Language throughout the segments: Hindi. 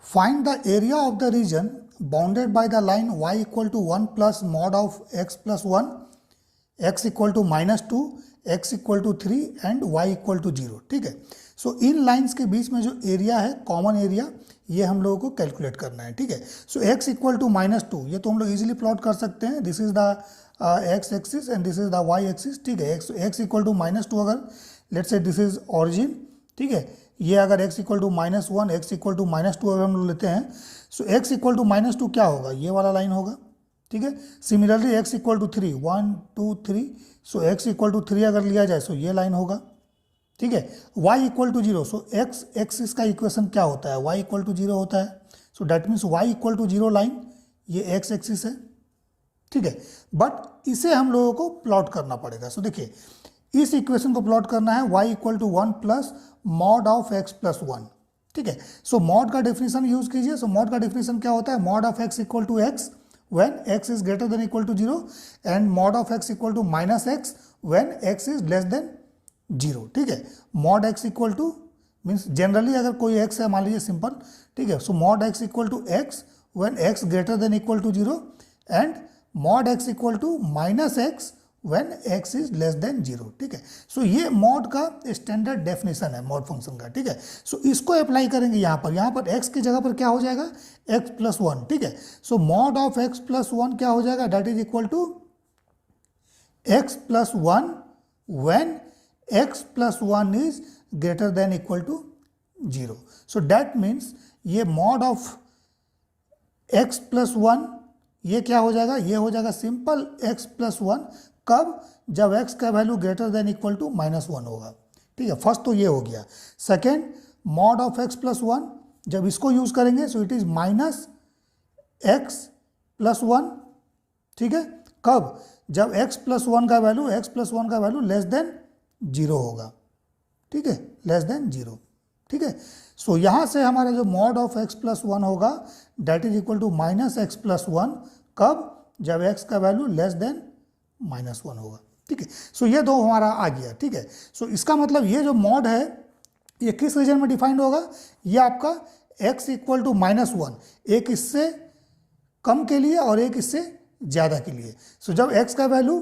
Find the area of the region bounded by the line y equal to 1 plus mod of x plus 1, x equal to -2, x equal to 3 and y equal to 0। ठीक है, सो इन लाइंस के बीच में जो एरिया है, कॉमन एरिया, ये हम लोगों को कैलकुलेट करना है। ठीक है, सो x इक्वल टू -2 ये तो हम लोग इजीली प्लॉट कर सकते हैं। This is the x axis and this is the y axis. ठीक है, x इक्वल टू -2 अगर let's say this is origin. ठीक है, ये अगर x equal to -1, x equal to -2 अगर हम लोग लेते हैं, सो x इक्वल टू -2 क्या होगा, ये वाला लाइन होगा। ठीक है, similarly x equal to 3, 1 2 3, so x equal to 3 अगर लिया जाए सो ये लाइन होगा। ठीक है, y equal to 0, so x axis का इक्वेशन क्या होता है, y इक्वल टू 0 होता है। So that means y equal to 0 line, ये x एक्सिस है। ठीक है, बट इसे हम लोगों को प्लॉट करना पड़ेगा। सो देखिए, इस इक्वेशन को प्लॉट करना है y equal to 1 plus mod of x plus 1। ठीक है, सो मॉड का डेफिनेशन यूज कीजिए। सो मॉड का डेफिनेशन क्या होता है, mod of x equal to x when x is greater than equal to 0 and mod of x equal to minus x when x is less than 0। ठीक है, mod x equal to means generally अगर कोई x है मान लीजिए सिंपल। ठीक है, so mod x equal to x when x greater than equal to 0 and mod x equal to minus x when x is less than 0। ठीक है, सो ये mod का स्टैंडर्ड डेफिनेशन है mod फंक्शन का। ठीक है, सो इसको अप्लाई करेंगे यहाँ पर x की जगह पर क्या हो जाएगा, x प्लस 1। ठीक है, so mod of x plus 1 क्या हो जाएगा, that is equal to x plus 1 when x plus 1 is greater than equal to 0। So that means ये mod ऑफ x प्लस 1 ये क्या हो जाएगा, ये हो जाएगा सिंपल x प्लस 1। कब, जब x का value greater than equal to -1 होगा। ठीक है, फर्स्ट तो ये हो गया। Second, mod of x plus 1 जब इसको यूज करेंगे so it is minus x plus 1। ठीक है, कब, जब x प्लस 1 का वैल्यू लेस देन 0 होगा। ठीक है, लेस देन 0। ठीक है, सो यहाँ से हमारा जो मॉड ऑफ x प्लस 1 होगा that is equal to minus x plus 1। कब, जब x का वैल्यू लेस देन -1 होगा। ठीक है, सो ये दो हमारा आ गया। ठीक है, सो इसका मतलब ये जो मॉड है ये किस रीजन में डिफाइंड होगा, ये आपका x इक्वल टू -1, एक इससे कम के लिए और एक इससे ज़्यादा के लिए। सो जब x का वैल्यू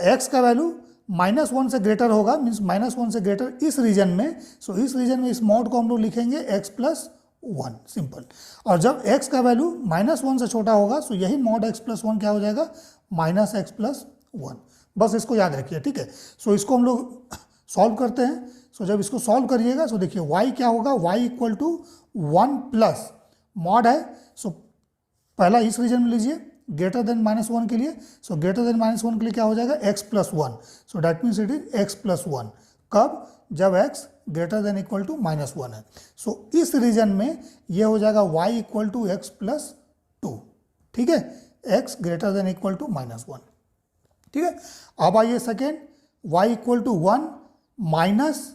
x का वैल्यू -1 से ग्रेटर होगा, मीन्स -1 से ग्रेटर इस रीजन में, सो इस रीजन में इस मॉड को हम लोग लिखेंगे x प्लस 1 सिंपल। और जब x का वैल्यू -1 से छोटा होगा सो यही मॉड x प्लस 1 क्या हो जाएगा, -x प्लस 1। बस इसको याद रखिए। ठीक है, सो इसको हम लोग सॉल्व करते हैं। सो जब इसको सॉल्व करिएगा सो देखिए y क्या होगा, y equal to 1 plus mod है, सो पहला इस रीजन में लीजिए ग्रेटर देन -1 के लिए। सो ग्रेटर देन -1 के लिए क्या हो जाएगा, x plus 1। So that means it is x plus 1। कब, जब x greater than equal to -1 है। सो इस रीजन में ये हो जाएगा y equal to x plus 2। ठीक है, x greater than equal to -1। ठीक है, अब आइए second, y equal to 1 minus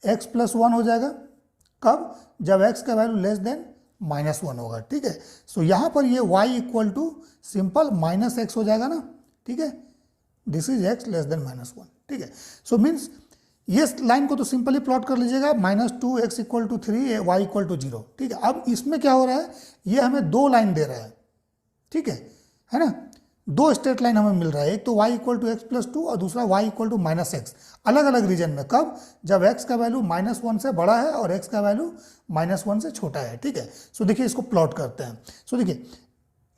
x plus 1 हो जाएगा। कब, जब x का वैल्यू लेस देन -1 होगा। ठीक है, सो यहाँ पर ये y equal to simple -x हो जाएगा ना। ठीक है, this is x less than -1। ठीक है, सो मीन्स ये लाइन को तो सिंपली प्लॉट कर लीजिएगा, -2x equal to 3 y equal to 0। ठीक है, अब इसमें क्या हो रहा है, ये हमें दो लाइन दे रहा है। ठीक है ना, दो स्ट्रेट लाइन हमें मिल रहा है, एक तो y equal to x plus 2 और दूसरा y इक्वल टू -x, अलग अलग रीजन में। कब, जब x का वैल्यू -1 से बड़ा है और x का वैल्यू -1 से छोटा है। ठीक है, सो देखिए इसको प्लॉट करते हैं। सो देखिए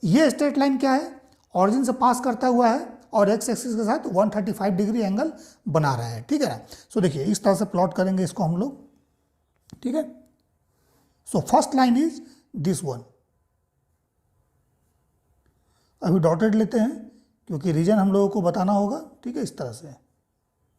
ये स्ट्रेट लाइन क्या है, ऑरिजिन से पास करता हुआ है और x एक्सिस के साथ 135 डिग्री एंगल बना रहा है। ठीक है ना, सो देखिए इस तरह से प्लॉट करेंगे इसको हम लोग। ठीक है, so first line is this one. अभी डॉटेड लेते हैं क्योंकि रीजन हम लोगों को बताना होगा। ठीक है, इस तरह से।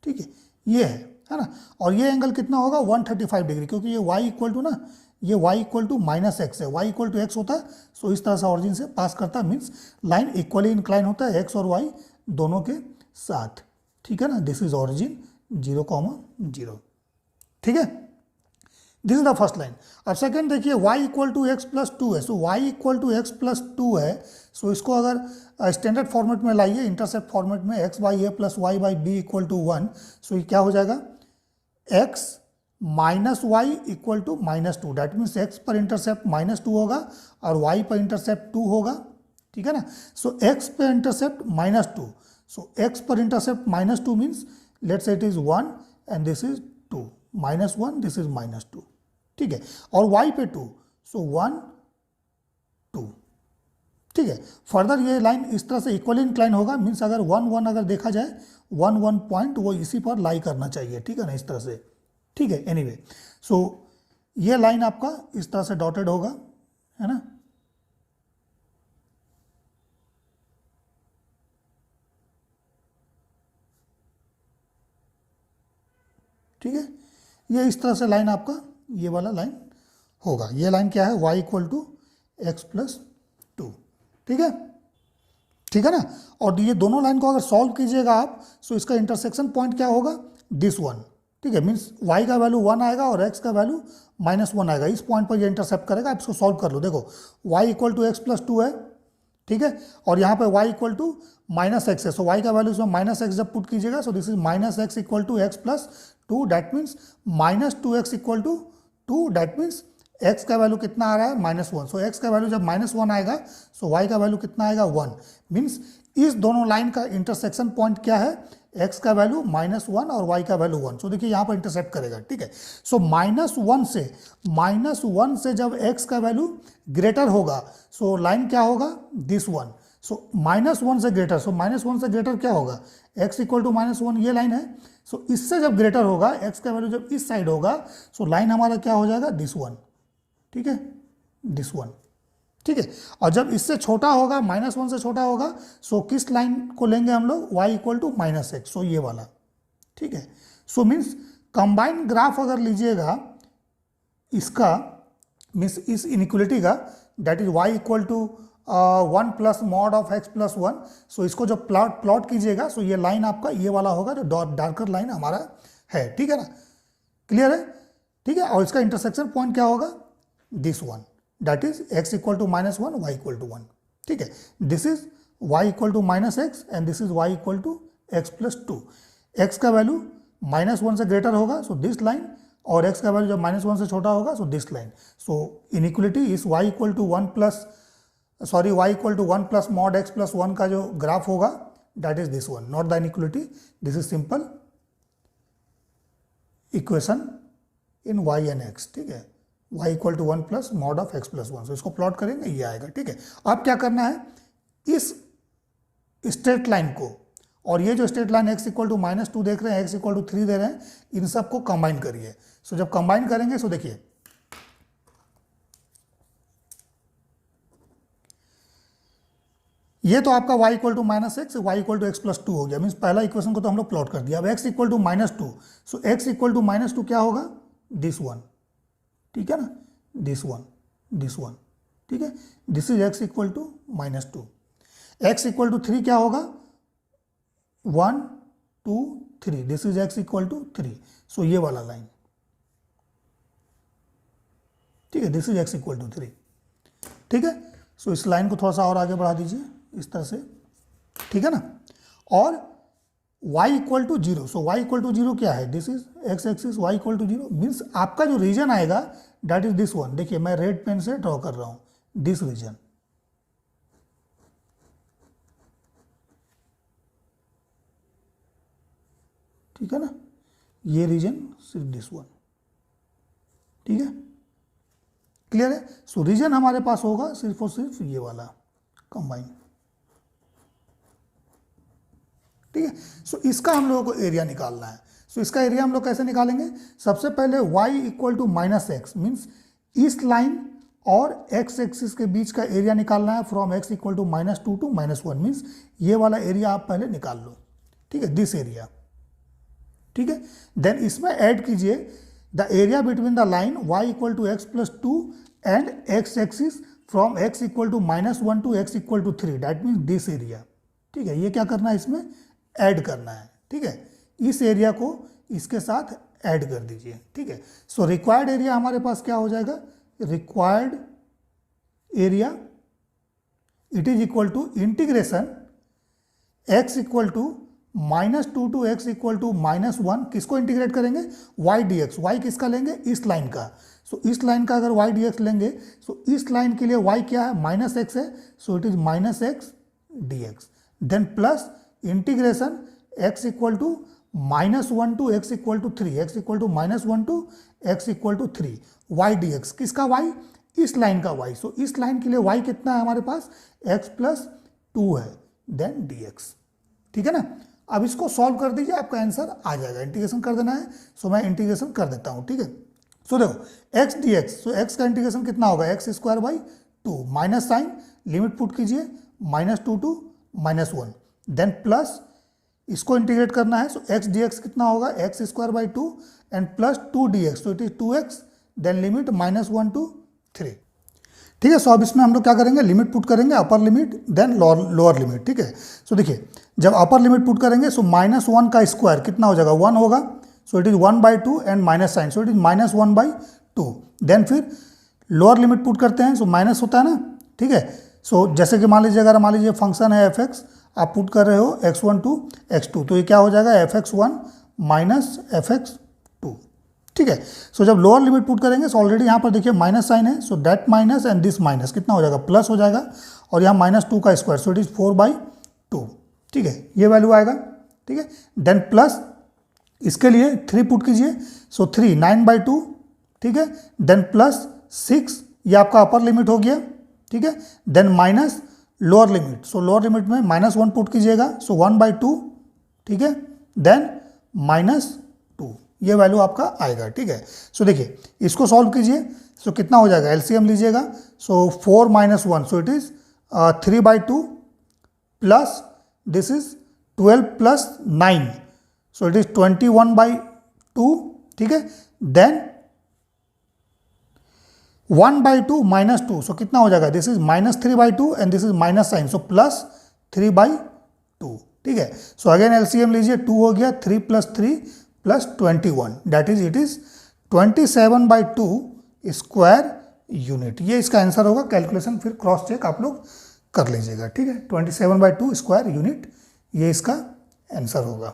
ठीक है, ये है ना, और ये एंगल कितना होगा, 135 डिग्री, क्योंकि ये y इक्वल टू ना, ये y इक्वल टू -x है, y इक्वल टू x होता है। सो इस तरह से ऑरिजिन से पास करता है, मीन्स लाइन इक्वली इंक्लाइन होता है x और y दोनों के साथ। ठीक है ना, दिस इज ऑरिजिन 0,0। ठीक है, this is the first line. अब सेकेंड देखिए y equal to x plus 2 है, so y equal to x plus 2 है। सो इसको अगर स्टैंडर्ड फॉर्मेट में लाइए, इंटरसेप्ट फॉर्मेट में x by a plus y by b equal to 1, so ये क्या हो जाएगा, x minus y equal to -2, that means x पर इंटरसेप्ट -2 होगा और वाई पर इंटरसेप्ट 2 होगा, ठीक है ना। सो एक्स पर इंटरसेप्ट -2, सो एक्स पर intercept -2 means let's say it is 1 and this is 2, -1 this is -2, ठीक है। और वाई पे 2, सो 1 2, ठीक है। फर्दर ये लाइन इस तरह से इक्वली इंक्लाइन होगा, मीन्स अगर 1 1 अगर देखा जाए 1 1 पॉइंट वो इसी पर लाई करना चाहिए, ठीक है ना, इस तरह से, ठीक है। एनीवे सो ये लाइन आपका इस तरह से डॉटेड होगा, है ना। ठीक है, ये इस तरह से लाइन आपका ये वाला लाइन होगा। ये लाइन क्या है, y equal to x plus 2, ठीक है, ठीक है ना। और ये दोनों लाइन को अगर सॉल्व कीजिएगा आप, सो इसका इंटरसेक्शन पॉइंट क्या होगा, दिस वन, ठीक है। मीन्स y का वैल्यू 1 आएगा और x का वैल्यू -1 आएगा, इस पॉइंट पर ये इंटरसेप्ट करेगा। आप इसको सॉल्व कर लो, देखो y equal to x plus 2 है, ठीक है, और यहाँ पे y इक्वल टू -x है, सो y का वैल्यू इसमें -x जब पुट कीजिएगा, so this is -x equal to x plus 2, that means -2x equal to 2, that means x का वैल्यू कितना आ रहा है, -1, सो x का वैल्यू जब -1 आएगा, सो y का वैल्यू कितना आएगा, 1, मीन्स इस दोनों लाइन का इंटरसेक्शन पॉइंट क्या है, x का वैल्यू -1 और y का वैल्यू 1, सो देखिए यहाँ पर इंटरसेप्ट करेगा, ठीक है। सो -1 से जब x का वैल्यू ग्रेटर होगा, सो लाइन क्या होगा, दिस वन, सो -1 से ग्रेटर, सो -1 से ग्रेटर क्या होगा, x इक्वल टू -1, ये लाइन है। सो इससे जब ग्रेटर होगा, x का वैल्यू जब इस साइड होगा, सो लाइन हमारा क्या हो जाएगा, दिस वन, ठीक है, दिस वन, ठीक है। और जब इससे छोटा होगा, -1 से छोटा होगा, सो किस लाइन को लेंगे हम लोग, y इक्वल टू -x, सो ये वाला, ठीक है। सो मीन्स कंबाइंड ग्राफ अगर लीजिएगा इसका, मीन्स इस इनइक्वलिटी का, that is y equal to 1 plus mod of x plus 1, so इसको जब प्लॉट कीजिएगा, सो ये लाइन आपका ये वाला होगा जो डार्कर लाइन हमारा है, ठीक है ना, क्लियर है, ठीक है। और इसका इंटरसेक्शन पॉइंट क्या होगा, this one, that is x equal to -1, y equal to 1, ठीक है। This is y equal to -x and this is y equal to x plus 2, x का वैल्यू -1 से ग्रेटर होगा, सो दिस लाइन, और x का वैल्यू जब -1 से छोटा होगा, so this line. So inequality इस y equal to 1 plus mod x plus 1 का जो ग्राफ होगा, that is this one, not the inequality, this is simple equation in y and x, ठीक है, y equal to 1 plus mod of x plus 1, so इसको प्लॉट करेंगे, ये आएगा, ठीक है। अब क्या करना है, इस स्ट्रेट लाइन को और ये जो straight line x equal to -2 देख रहे हैं, x इक्वल टू 3 दे रहे हैं, इन सबको कंबाइन करिए। सो जब कंबाइन करेंगे, सो देखिए ये तो आपका y equal to -x, y equal to x plus 2 हो गया, मीन्स पहला इक्वेशन को तो हम लोग प्लॉट कर दिया। अब x equal to -2, so x equal to -2 क्या होगा, दिस वन, ठीक है ना, दिस वन, ठीक है, this is x equal to -2, x equal to 3 क्या होगा, 1 2 3, this is x equal to 3, so ये वाला लाइन, ठीक है, this is x equal to 3, ठीक है। सो इस लाइन को थोड़ा सा और आगे बढ़ा दीजिए इस तरह से, ठीक है ना। और y equal to 0, so y equal to 0 क्या है, this is x axis, y equal to 0, means आपका जो रीजन आएगा, दैट इज दिस वन। देखिए मैं रेड पेन से ड्रॉ कर रहा हूं, दिस रीजन, ठीक है ना, ये रीजन सिर्फ दिस वन, ठीक है, क्लियर है। सो रीजन हमारे पास होगा सिर्फ और सिर्फ ये वाला कंबाइन, ठीक है। सो इसका हम लोगों को एरिया निकालना है। सो इसका एरिया हम लोग कैसे निकालेंगे, सबसे पहले y equal to -x, means इस लाइन और x एक्सिस के बीच का एरिया निकालना है, from x equal to -2 to -1, means ये वाला एरिया आप पहले निकाल लो, ठीक है, दिस एरिया, ठीक है। देन इसमें ऐड कीजिए the area between the line y equal to x plus 2 and x axis from x equal to -1 to x equal to 3, that means this area, ठीक है। ये क्या करना है, इसमें ऐड करना है, ठीक है, इस एरिया को इसके साथ ऐड कर दीजिए, ठीक है। सो रिक्वायर्ड एरिया हमारे पास क्या हो जाएगा, required area it is equal to integration x equal to -2 to x equal to -1, किसको इंटीग्रेट करेंगे, y dx, y किसका लेंगे, इस लाइन का। सो इस लाइन का अगर y dx लेंगे, सो इस लाइन के लिए y क्या है, -x है, so it is -x dx, then plus integration x equal to -1 to x equal to 3, x equal to -1 to x equal to 3, y dx, किसका y, इस लाइन का y। सो इस लाइन के लिए y कितना है हमारे पास, x प्लस 2 है, देन dx। ठीक है ना। अब इसको सॉल्व कर दीजिए, आपका आंसर आ जाएगा। इंटीग्रेशन कर देना है, सो मैं इंटीग्रेशन कर देता हूँ। ठीक है, सो देखो x dx, सो x का इंटीग्रेशन कितना होगा, x square by 2, minus sign, limit put कीजिए, -2 टू -1, देन प्लस इसको इंटीग्रेट करना है, सो x dx कितना होगा, x square by 2 and plus 2 dx, so it is 2x, then limit -1 to 3। ठीक है, सो अब इसमें हम लोग क्या करेंगे, लिमिट पुट करेंगे, upper limit then lower limit. ठीक है, सो देखिए जब अपर लिमिट पुट करेंगे, सो -1 का स्क्वायर कितना हो जाएगा, 1 होगा, so it is 1/2 and minus sign, so it is -1/2। Then फिर लोअर लिमिट पुट करते हैं, सो माइनस होता है ना। ठीक है, सो जैसे कि मान लीजिए, अगर मान लीजिए फंक्शन है fx, आप पुट कर रहे हो x1 टू x2, तो ये क्या हो जाएगा, fx1 माइनस fx2। ठीक है, सो जब लोअर लिमिट पुट करेंगे, सो ऑलरेडी यहाँ पर देखिए माइनस साइन है, so that minus and this minus कितना हो जाएगा, प्लस हो जाएगा, और यहाँ -2 का स्क्वायर, सो इट इज 4/2। ठीक है, ये वैल्यू आएगा। ठीक है, देन प्लस इसके लिए 3 पुट कीजिए, सो 3 9/2। ठीक है, देन प्लस 6, ये आपका अपर लिमिट हो गया। ठीक है, then minus lower limit, so lower limit में -1 पुट कीजिएगा, सो 1/2। ठीक है, देन -2, ये वैल्यू आपका आएगा। ठीक है, सो देखिए इसको सॉल्व कीजिए, सो कितना हो जाएगा, एलसीएम लीजिएगा, सो 4 - 1, सो it is 3/2 plus this is 12 plus 9, so it is 21/2। ठीक है, देन 1/2 -2, सो कितना हो जाएगा, this is -3/2 and this is minus sign, so plus 3/2। ठीक है, सो अगेन एलसीएम लीजिए, 2 हो गया, 3 + 3 + 21, that is it is 27/2 square unit. ये इसका आंसर होगा। कैलकुलेशन फिर क्रॉस चेक आप लोग कर लीजिएगा। ठीक है, 27/2 स्क्वायर यूनिट, ये इसका आंसर होगा।